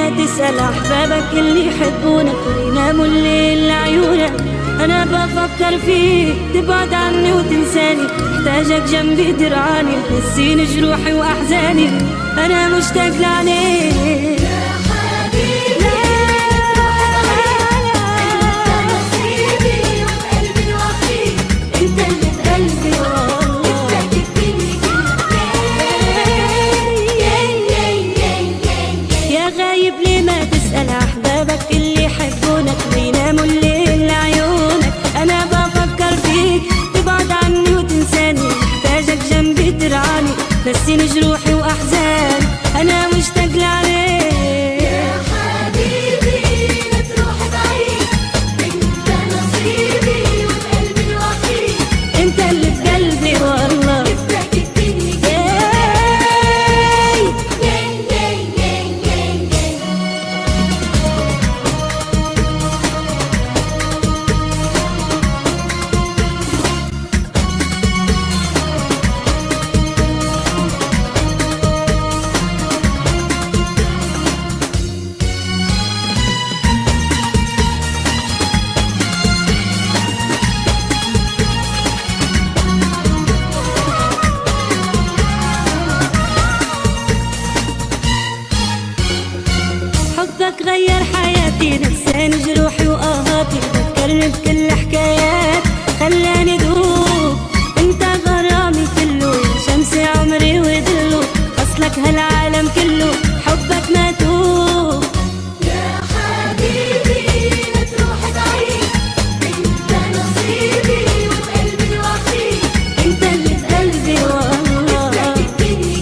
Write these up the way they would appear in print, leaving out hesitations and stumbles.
ما تسأل أحبابك اللي يحبونك ويناموا الليل لعيونك. أنا بفكر فيك تبعد عني وتنساني، محتاجك جنبي ترعاني تنسيني جروحي وأحزاني. أنا مشتاق لعينيك يا حبيبي، انت نصيبي وقلبي الوحيد، انت اللي بقلبي والله بتكفيني يا غايب. ليه ما تسأل أحبابك اللي يحبونك ويناموا الليل لعيونك. أنا بفكر فيك تبعد عني وتنساني، محتاجك جنبي ترعاني تنسيني جروحي وأحزاني. أنا مشتاق لعليك يا حبيبي، لا تروح بعيد، انت نصيبي وقلبي الوحيد، انت اللي في قلبي والله بتكفيني حبك غير حياتي، نساني جروحي وآهاتي، فكرني بكل حكايات خلاني دوب. انت غرامي كله يا شمس عمري ودلو، اصلك هالعالم كله حبك ماتوب. يا حبيبي لا تروح بعيد، انت نصيبي وقلبي الوحيد، انت اللي في قلبي والله بتكفيني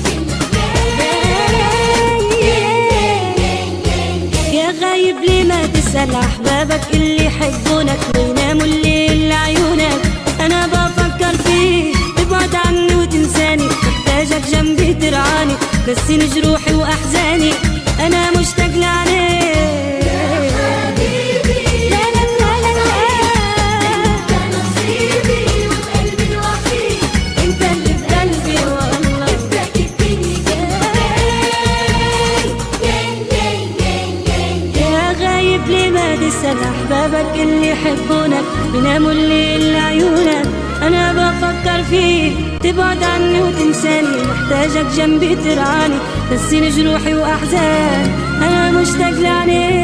يا غايب. ليه ما تسأل أحبابك اللي يحبونك ويناموا الليل لعيونك. أنا بفكر فيك تبعد عني وتنساني، محتاجك جنبي ترعاني تنسيني جروحي وأحزاني. أنا مشتاق لعليك يا حبيبي، لا لا لا لا لا، انت نصيبي وقلبي الوحيد، انت اللي في قلبي والله بتكفيني يا غايب. ليه ما تسأل أحبابك اللي يحبونك بيناموا الليل لعيونك. أنا بفكر فيك تبعد عني وتنساني، محتاجك جنبي ترعاني تنسيني جروحي وأحزاني. أنا مشتاق لعينيك